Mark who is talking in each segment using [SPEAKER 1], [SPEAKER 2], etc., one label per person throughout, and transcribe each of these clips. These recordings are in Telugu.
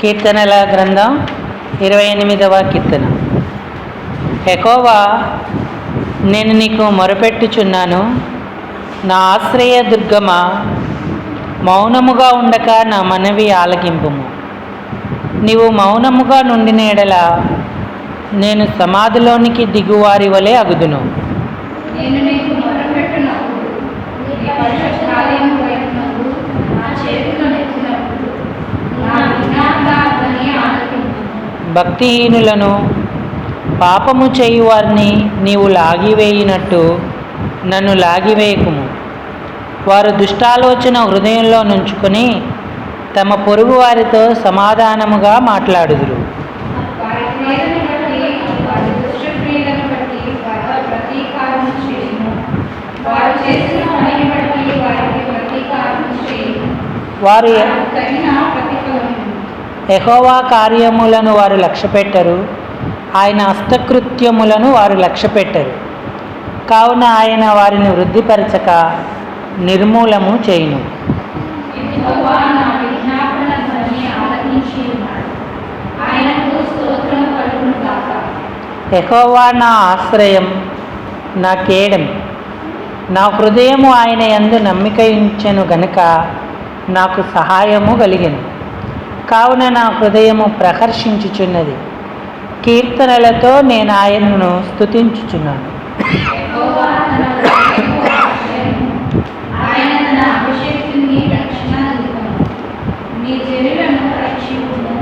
[SPEAKER 1] కీర్తనల గ్రంథం 28వ కీర్తన. యెహోవా, నేను నీకు మొరపెట్టుచున్నాను, నా ఆశ్రయ దుర్గమా, మౌనముగా ఉండక నా మనవి ఆలకింపుము. నీవు మౌనముగా నుండిన ఎడల నేను సమాధిలోనికి దిగువారి వలె అగుదును.
[SPEAKER 2] నేను నీకు మొరపెట్టునప్పుడు, నీ పరిశుద్ధ ఆలయము వైపునకు నా చేతులు నెత్తినప్పుడు, నా విజ్ఞాపనాన్ని ఆలకించుము.
[SPEAKER 1] భక్తిహీనులను, పాపము చేయువారిని నీవు లాగివేయినట్టు నన్ను లాగివేయకుము. వారు దుష్టాలోచన హృదయంలో నుంచుకొని తమ పొరుగు వారితో సమాధానముగా మాట్లాడుదురు.
[SPEAKER 2] వారి క్రియలను బట్టి, వారి దుష్టక్రియలను బట్టి ప్రతీకారం చేయుము. వారు చేసిన పనిని బట్టి వారికి ప్రతీకారం చేయుము.
[SPEAKER 1] వారు
[SPEAKER 2] తగిన ప్రతిఫలము.
[SPEAKER 1] యెహోవా కార్యములను వారు లక్ష్యపెట్టరు, ఆయన హస్తకృత్యములను వారు లక్ష్యపెట్టరు. కావున ఆయన వారిని వృద్ధిపరచక నిర్మూలము చేయును.
[SPEAKER 2] యెహోవా నా విజ్ఞాపనని ఆలకించి ఉన్నాడు. ఆయనకు స్తోత్రము కలుగును గాక.
[SPEAKER 1] యెహోవా నా ఆశ్రయం, నా కేడెం. నా హృదయము ఆయన యందు నమ్మిక ఉంచెను గనుక నాకు సహాయము కలిగెను. కావున నా హృదయము ప్రహర్షించుచున్నది, కీర్తనలతో నేను ఆయనను స్తుతించుచున్నాను.
[SPEAKER 2] యెహోవా తన హృదయపు ఆశ్రయము, ఆయన తన అభిషేకుని రక్షణ దుర్గము. నీ జనులను రక్షించుము,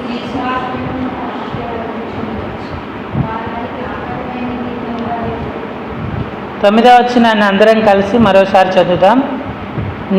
[SPEAKER 2] నీ స్వాస్థ్యమును ఆశీర్వదించుము. వారికి ఆకలిమైన గీతం వారికి.
[SPEAKER 1] 9వ వచనాన్ని అందరం కలిసి మరోసారి చదువుదాం.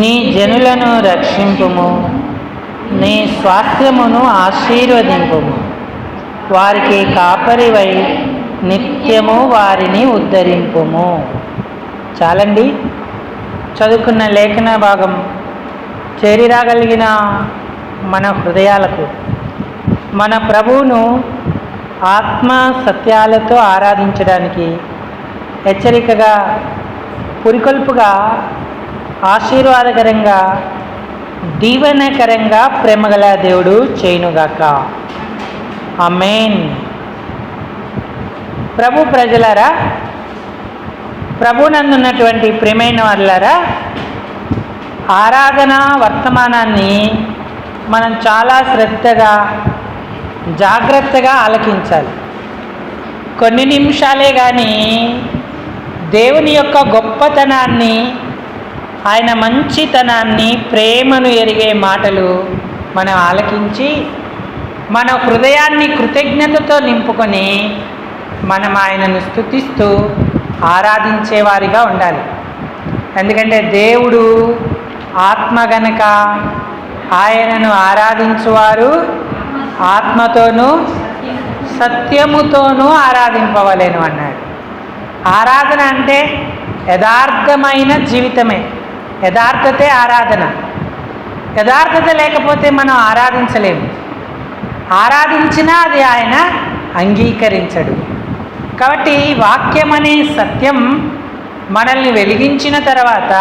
[SPEAKER 1] నీ జనులను రక్షింపుము, నీ స్వాస్థ్యమును ఆశీర్వదింపుము. వారికి కాపరివై నిత్యము వారిని ఉద్ధరింపుము. చాలండి. చదువుకున్న లేఖన భాగం చేరిరాగలిగిన మన హృదయాలకు మన ప్రభువును ఆత్మ సత్యాలతో ఆరాధించడానికి హెచ్చరికగా, పురికొల్పుగా, ఆశీర్వాదకరంగా, దీవెనకరంగా ప్రేమగల దేవుడు చేయునుగాక. ఆమేన్. ప్రభు ప్రజలారా, ప్రభునందున్నటువంటి ప్రియమైన వాళ్ళారా, ఆరాధన వర్తమానాన్ని మనం చాలా శ్రద్ధగా, జాగ్రత్తగా ఆలకించాలి. కొన్ని నిమిషాలే కానీ దేవుని యొక్క గొప్పతనాన్ని, ఆయన మంచితనాన్ని, ప్రేమను ఎరిగే మాటలు మనం ఆలకించి మన హృదయాన్ని కృతజ్ఞతతో నింపుకొని మనం ఆయనను స్తుతిస్తూ ఆరాధించేవారిగా ఉండాలి. ఎందుకంటే దేవుడు ఆత్మ గనక ఆయనను ఆరాధించువారు ఆత్మతోనూ సత్యముతోనూ ఆరాధింపవలెను అన్నాడు. ఆరాధన అంటే యథార్థమైన జీవితమే. యథార్థతే ఆరాధన. యథార్థత లేకపోతే మనం ఆరాధించలేము. ఆరాధించినా అది ఆయన అంగీకరించడు. కాబట్టి వాక్యం అనే సత్యం మనల్ని వెలిగించిన తర్వాత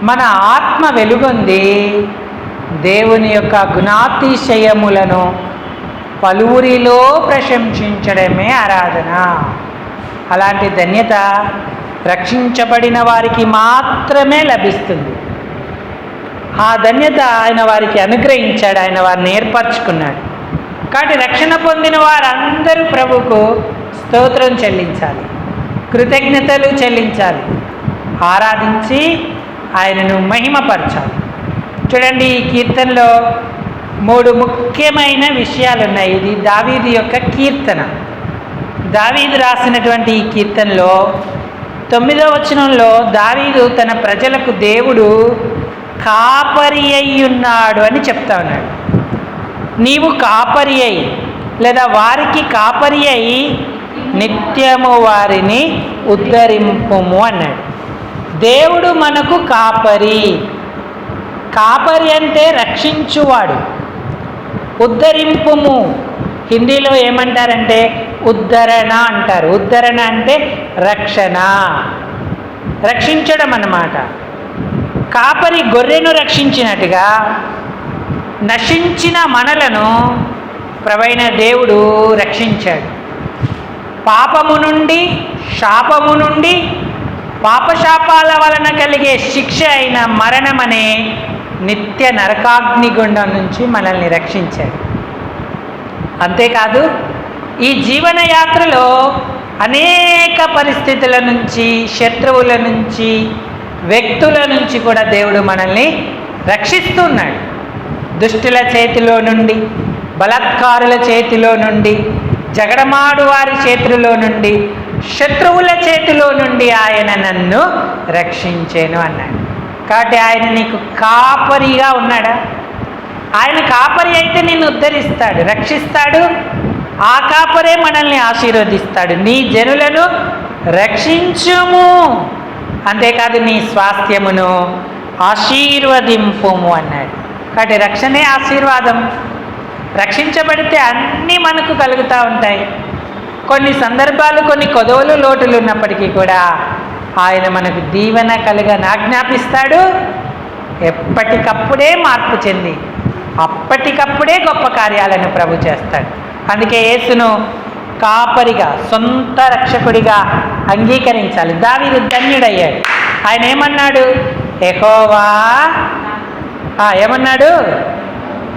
[SPEAKER 1] మన ఆత్మ వెలుగొంది దేవుని యొక్క గుణాతిశయములను పలువురిలో ప్రశంసించడమే ఆరాధన. అలాంటి ధన్యత రక్షించబడిన వారికి మాత్రమే లభిస్తుంది. ఆ ధన్యత ఆయన వారికి అనుగ్రహించాడు, ఆయన వారిని ఏర్పరచుకున్నాడు. కాబట్టి రక్షణ పొందిన వారందరూ ప్రభువుకు స్తోత్రం చెల్లించాలి, కృతజ్ఞతలు చెల్లించాలి, ఆరాధించి ఆయనను మహిమపరచాలి. చూడండి, ఈ కీర్తనలో 3 ముఖ్యమైన విషయాలు ఉన్నాయి. ఇది దావీదు యొక్క కీర్తన. దావీదు రాసినటువంటి ఈ కీర్తనలో 9వ వచనంలో దావీదు తన ప్రజలకు దేవుడు కాపరి అయ్యున్నాడు అని చెప్తా ఉన్నాడు. నీవు కాపరి అయి, లేదా వారికి కాపరి అయి నిత్యము వారిని ఉద్ధరింపుము అన్నాడు. దేవుడు మనకు కాపరి. కాపరి అంటే రక్షించువాడు. ఉద్ధరింపుము హిందీలో ఏమంటారంటే ఉద్ధరణ అంటారు. ఉద్ధరణ అంటే రక్షణ, రక్షించడం అన్నమాట. కాపరి గొర్రెను రక్షించినట్టుగా నశించిన మనలను ప్రభువైన దేవుడు రక్షించాడు. పాపము నుండి, శాపము నుండి, పాపశాపాల వలన కలిగే శిక్ష అయిన మరణమనే నిత్య నరకాగ్నిగుండం నుంచి మనల్ని రక్షించాడు. అంతేకాదు ఈ జీవన యాత్రలో అనేక పరిస్థితుల నుంచి, శత్రువుల నుంచి, వ్యక్తుల నుంచి కూడా దేవుడు మనల్ని రక్షిస్తున్నాడు. దుష్టుల చేతిలో నుండి, బలాత్కారుల చేతిలో నుండి, జగడమాడు వారి చేతిలో నుండి, శత్రువుల చేతిలో నుండి ఆయన నన్ను రక్షించాను అన్నాడు. కాబట్టి ఆయన నీకు కాపరిగా ఉన్నాడా? ఆయన కాపరి అయితే నిన్ను ఉద్ధరిస్తాడు, రక్షిస్తాడు. ఆ కాపరే మనల్ని ఆశీర్వదిస్తాడు. నీ జనులను రక్షించుము, అంతేకాదు నీ స్వాస్థ్యమును ఆశీర్వదింపుము అన్నాడు. కాబట్టి రక్షణే ఆశీర్వాదం. రక్షించబడితే అన్నీ మనకు కలుగుతూ ఉంటాయి. కొన్ని సందర్భాలు, కొన్ని కొదవలు, లోటులు ఉన్నప్పటికీ కూడా ఆయన మనకు దీవెన కలుగని ఆజ్ఞాపిస్తాడు. ఎప్పటికప్పుడే మార్పు చెంది అప్పటికప్పుడే గొప్ప కార్యాలను ప్రభు చేస్తాడు. అందుకే యేసును కాపరిగా, సొంత రక్షకుడిగా అంగీకరించాలి. దావీదు ధన్యుడయ్యాడు. ఆయన ఏమన్నాడు? యెహోవా ఏమన్నాడు?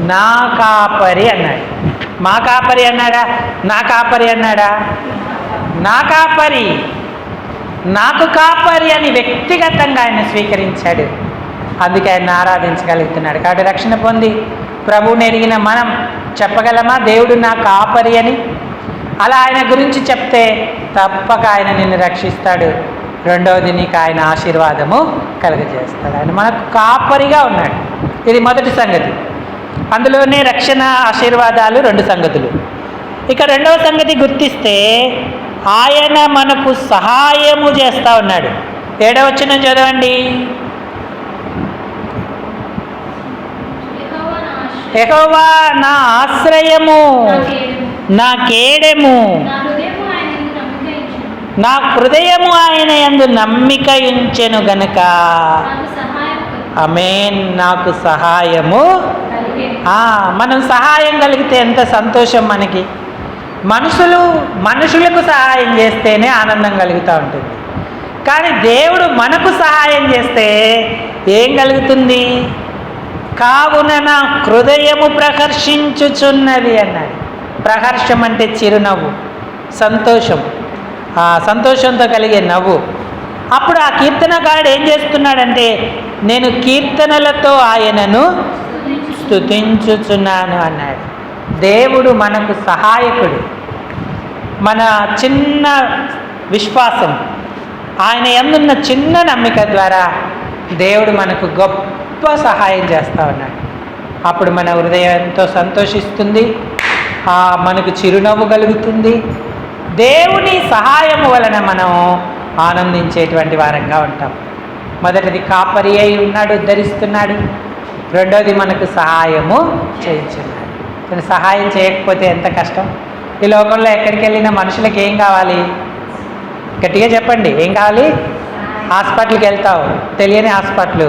[SPEAKER 1] నా కాపరి అన్నాడు. మా కాపరి అన్నాడా? నా కాపరి అన్నాడా? నా కాపరి, నాకు కాపరి అని వ్యక్తిగతంగా ఆయన స్వీకరించాడు. అందుకే ఆయన ఆరాధించగలుగుతున్నాడు. కాబట్టి రక్షణ పొంది ప్రభువుని ఎరిగిన మనం చెప్పగలమా దేవుడు నా కాపరి అని? అలా ఆయన గురించి చెప్తే తప్పక ఆయన నిన్ను రక్షిస్తాడు. రెండవది, నీకు ఆయన ఆశీర్వాదము కలుగజేస్తాడు. ఆయన మనకు కాపరిగా ఉన్నాడు. ఇది మొదటి సంగతి. అందులోనే రక్షణ, ఆశీర్వాదాలు రెండు సంగతులు. ఇక రెండవ సంగతి గుర్తిస్తే ఆయన మనకు సహాయము చేస్తూ ఉన్నాడు. 7వ వచనం చదవండి. యెహోవా నా ఆశ్రయము, నా కేడెము, నా హృదయము ఆయన యందు నమ్మిక ఉంచెను గనుక ఆమేన్, నాకు సహాయము. మనం సహాయం కలిగితే ఎంత సంతోషం మనకి. మనుషులకు సహాయం చేస్తేనే ఆనందం కలుగుతూ ఉంటుంది. కానీ దేవుడు మనకు సహాయం చేస్తే ఏం కలుగుతుంది? కావున నా హృదయము ప్రహర్షించుచున్నది అన్నాడు. ప్రహర్షం అంటే చిరునవ్వు, సంతోషం, సంతోషంతో కలిగే నవ్వు. అప్పుడు ఆ కీర్తనకారుడు ఏం చేస్తున్నాడంటే, నేను కీర్తనలతో ఆయనను స్తుతించుచున్నాను అన్నాడు. దేవుడు మనకు సహాయకుడు. మన చిన్న విశ్వాసం, ఆయన యందున్న చిన్న నమ్మిక ద్వారా దేవుడు మనకు గొప్ప సహాయం చేస్తూ ఉన్నాడు. అప్పుడు మన హృదయం ఎంతో సంతోషిస్తుంది, మనకు చిరునవ్వు కలుగుతుంది. దేవుని సహాయము వలన మనం ఆనందించేటువంటి వారంగా ఉంటాం. మొదటిది కాపరి అయి ఉన్నాడు, ఉద్ధరిస్తున్నాడు. రెండోది మనకు సహాయము చేయించున్నాడు. సహాయం చేయకపోతే ఎంత కష్టం. ఈ లోకంలో ఎక్కడికి వెళ్ళినా మనుషులకు ఏం కావాలి? గట్టిగా చెప్పండి, ఏం కావాలి? హాస్పిటల్కి వెళ్తావు, తెలియని హాస్పిటల్,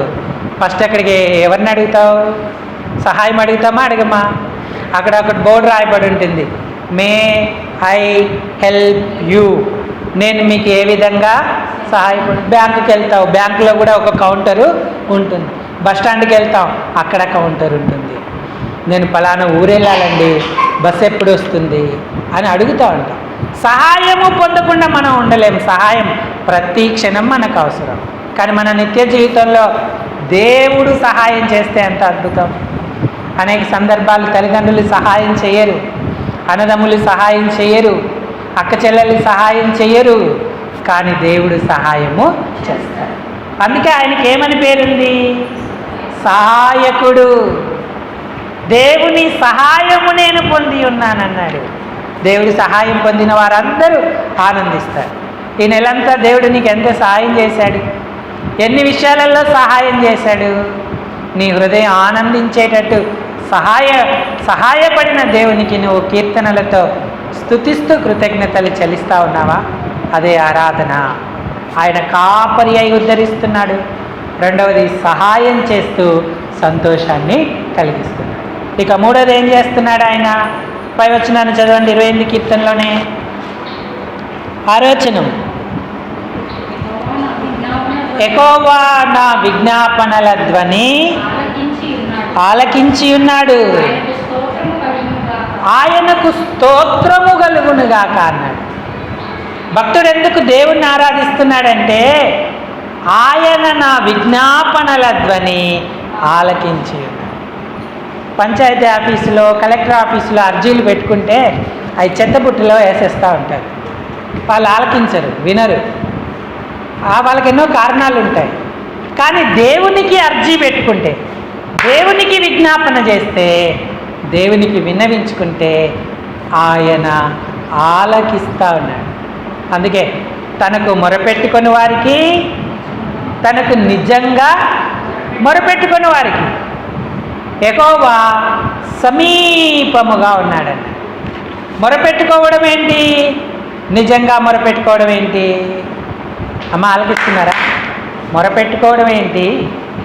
[SPEAKER 1] ఫస్ట్ అక్కడికి ఎవరిని అడుగుతావు? సహాయం అడుగుతామా అడగమా? అక్కడ ఒకటి బోర్డు రాయబడి ఉంటుంది, మే ఐ హెల్ప్ యూ, నేను మీకు ఏ విధంగా సహాయపడు. బ్యాంకుకి వెళ్తావు, బ్యాంకులో కూడా ఒక కౌంటరు ఉంటుంది. బస్ స్టాండ్కి వెళ్తాం, అక్కడ కౌంటర్ ఉంటుంది. నేను పలానా ఊరెళ్ళాలండి, బస్సు ఎప్పుడు వస్తుంది అని అడుగుతూ ఉంటాం. సహాయము పొందకుండా మనం ఉండలేము. సహాయం ప్రతి క్షణం మనకు అవసరం. కానీ మన నిత్య జీవితంలో దేవుడు సహాయం చేస్తే ఎంత అద్భుతం. అనేక సందర్భాలు తల్లిదండ్రులు సహాయం చేయరు, అన్నదమ్ములు సహాయం చేయరు, అక్క చెల్లెలు సహాయం చేయరు, కానీ దేవుడు సహాయము చేస్తాడు. అందుకే ఆయనకి ఏమని పేరుంది? సహాయకుడు. దేవుని సహాయము నేను పొంది ఉన్నానన్నాడు. దేవుడి సహాయం పొందిన వారందరూ ఆనందిస్తారు. ఈ నెలంతా దేవుడు నీకు ఎంత సహాయం చేశాడు, ఎన్ని విషయాలలో సహాయం చేశాడు. నీ హృదయం ఆనందించేటట్టు సహాయపడిన దేవునికి నువ్వు కీర్తనలతో స్తుతిస్తూ కృతజ్ఞతలు చెల్లిస్తూ ఉన్నావా? అదే ఆరాధన. ఆయన కాపరి అయి ఉద్ధరిస్తున్నాడు. రెండవది సహాయం చేస్తూ సంతోషాన్ని కలిగిస్తున్నాడు. ఇక మూడోది ఏం చేస్తున్నాడు ఆయన? పై వచనాన్ని చదవండి, 28 కీర్తనలోనే 6వ వచనం. యెహోవా నా విజ్ఞాపనల ధ్వని ఆలకించి ఉన్నాడు, ఆయనకు స్తోత్రము కలుగునుగాక అన్నాడు. భక్తుడు ఎందుకు దేవుణ్ణి ఆరాధిస్తున్నాడంటే ఆయన నా విజ్ఞాపనల ధ్వని ఆలకించి ఉన్నాడు. పంచాయతీ ఆఫీసులో, కలెక్టర్ ఆఫీసులో అర్జీలు పెట్టుకుంటే అవి చెత్తబుట్టలో వేసేస్తూ ఉంటారు. వాళ్ళు ఆలకించరు, వినరు. వాళ్ళకి ఎన్నో కారణాలు ఉంటాయి. కానీ దేవునికి అర్జీ పెట్టుకుంటే, దేవునికి విజ్ఞాపన చేస్తే, దేవునికి విన్నవించుకుంటే ఆయన ఆలకిస్తూ ఉన్నాడు. అందుకే తనకు మొరపెట్టుకుని వారికి, తనకు నిజంగా మొరపెట్టుకుని వారికి యెహోవా సమీపముగా ఉన్నాడన్న. మొరపెట్టుకోవడం ఏంటి? నిజంగా మొరపెట్టుకోవడం ఏంటి? అమ్మ ఆలకిస్తున్నారా? మొరపెట్టుకోవడం ఏంటి?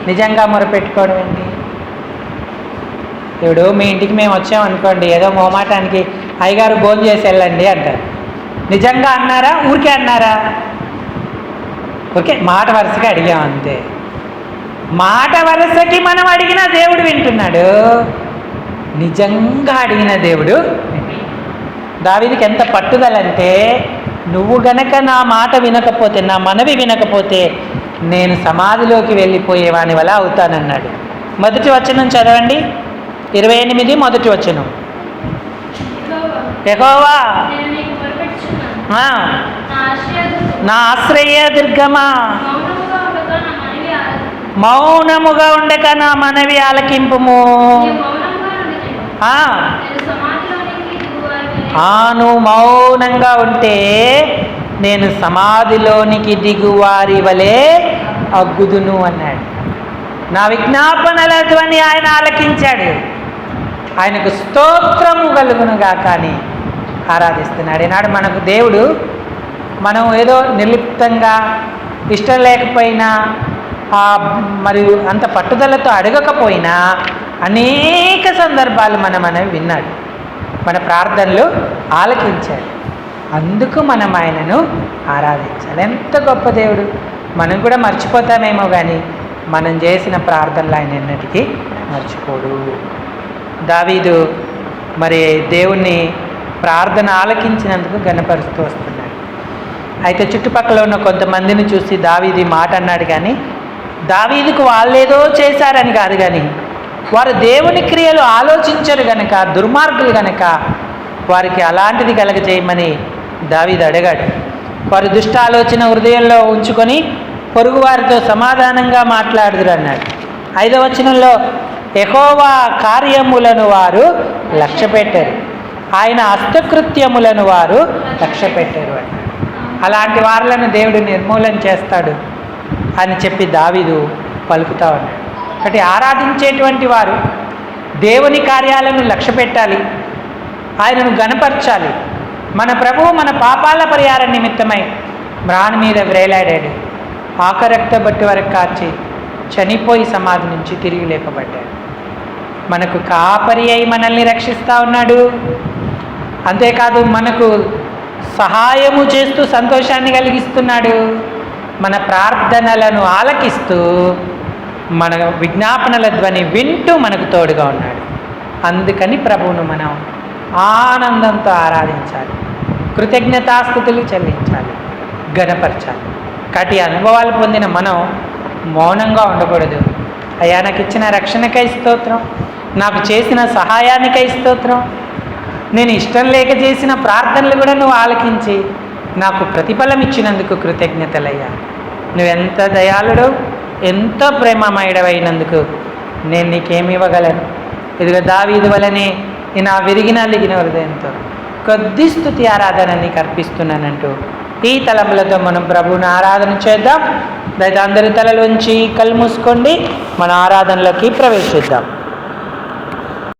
[SPEAKER 1] నిజంగా మొరపెట్టుకోవడం ఏంటి? ఇప్పుడు మీ ఇంటికి మేము వచ్చామనుకోండి, ఏదో మోమాటానికి అయ్యగారు భోజనం చేసి వెళ్ళండి అంటారు. నిజంగా అన్నారా? ఊరికే అన్నారా? ఊరికే మాట వరుసగా అడిగాం అంతే. మాట వరుసకి మనం అడిగిన దేవుడు వింటున్నాడు, నిజంగా అడిగిన దేవుడు. దావీదుకి ఎంత పట్టుదలంటే, నువ్వు గనక నా మాట వినకపోతే, నా మనవి వినకపోతే నేను సమాధిలోకి వెళ్ళిపోయేవాని వల్ల అవుతానన్నాడు. మొదటి వచనం చదవండి, 28 మొదటి వచనం. యెహోవా నా ఆశ్రయ దుర్గమా, మౌనముగా ఉండక నా మనవి ఆలకింపుము. నువ్వు మౌనంగా ఉంటే నేను సమాధిలోనికి దిగువారి వలె అగ్గుదును అన్నాడు. నా విజ్ఞాపనల ధ్వని ఆయన ఆలకించాడు. ఆయనకు స్తోత్రము కలుగునుగా కానీ ఆరాధిస్తున్నాడు. ఈనాడు మనకు దేవుడు, మనం ఏదో నిర్లిప్తంగా ఇష్టం లేకపోయినా మరియు అంత పట్టుదలతో అడగకపోయినా అనేక సందర్భాలు మనవి విన్నాడు, మన ప్రార్థనలు ఆలకించాడు. అందుకు మనం ఆయనను ఆరాధించాలి. ఎంత గొప్ప దేవుడు! మనం కూడా మర్చిపోతామేమో కానీ మనం చేసిన ప్రార్థనలు ఆయన ఎన్నటికీ మర్చిపోడు. దావీదు మరి దేవుణ్ణి ప్రార్థన ఆలకించినందుకు ఘనపరుస్తూ వస్తున్నాడు. అయితే చుట్టుపక్కల ఉన్న కొంతమందిని చూసి దావీదు మాట అన్నాడు. కానీ దావీదుకు వాళ్ళేదో చేశారని కాదు, కానీ వారు దేవుని క్రియలు ఆలోచించరు గనక, దుర్మార్గులు గనక వారికి అలాంటిది కలగజేయమని దావీదు అడిగాడు. వారు దుష్ట ఆలోచన హృదయంలో ఉంచుకొని పొరుగు వారితో సమాధానంగా మాట్లాడుదురు అన్నాడు. 5వ వచనంలో యెహోవా కార్యములను వారు లక్ష్యపెట్టారు, ఆయన హస్తకృత్యములను వారు లక్ష్యపెట్టారు అన్నాడు. అలాంటి వారులను దేవుడు నిర్మూలన చేస్తాడు అని చెప్పి దావీదు పలుకుతా ఉన్నాడు. కాబట్టి ఆరాధించేటువంటి వారు దేవుని కార్యాలను లక్ష్య పెట్టాలి, ఆయనను గణపరచాలి. మన ప్రభువు మన పాపాల పరిహార నిమిత్తమై మ్రాణి మీద వ్రేలాడాడు, ఆకరక్త బట్టి వరకు కార్చి చనిపోయి సమాధి నుంచి తిరిగి లేపబడ్డాడు. మనకు కాపరి అయి మనల్ని రక్షిస్తూ ఉన్నాడు. అంతేకాదు మనకు సహాయము చేస్తూ సంతోషాన్ని కలిగిస్తున్నాడు. మన ప్రార్థనలను ఆలకిస్తూ మన విజ్ఞాపనల ధ్వని వింటూ మనకు తోడుగా ఉన్నాడు. అందుకని ప్రభువును మనం ఆనందంతో ఆరాధించాలి, కృతజ్ఞతాస్తుతులు చెల్లించాలి, ఘనపరచాలి. కటి అనుభవాలు పొందిన మనం మౌనంగా ఉండకూడదు. అయ్యా నాకు ఇచ్చిన రక్షణకై స్తోత్రం, నాకు చేసిన సహాయానికై స్తోత్రం, నేను ఇష్టం లేక చేసిన ప్రార్థనలు కూడా నువ్వు ఆలకించి నాకు ప్రతిఫలం ఇచ్చినందుకు కృతజ్ఞతలయ్యా. నువ్వెంత దయాళుడు, ఎంతో ప్రేమమయుడవైనందుకు నేను నీకేమి ఇవ్వగలను? ఇదిగో దావీదు వలనే నా విరిగిన లిగిన హృదయంతో కొద్ది స్తుతి ఆరాధన నీకు అర్పిస్తున్నానంటూ ఈ తలంపులతో మనం ప్రభువుని ఆరాధన చేద్దాం. దయచేసి అందరి తలలోంచి కళ్ళు మూసుకోండి, మన ఆరాధనలోకి ప్రవేశిద్దాం.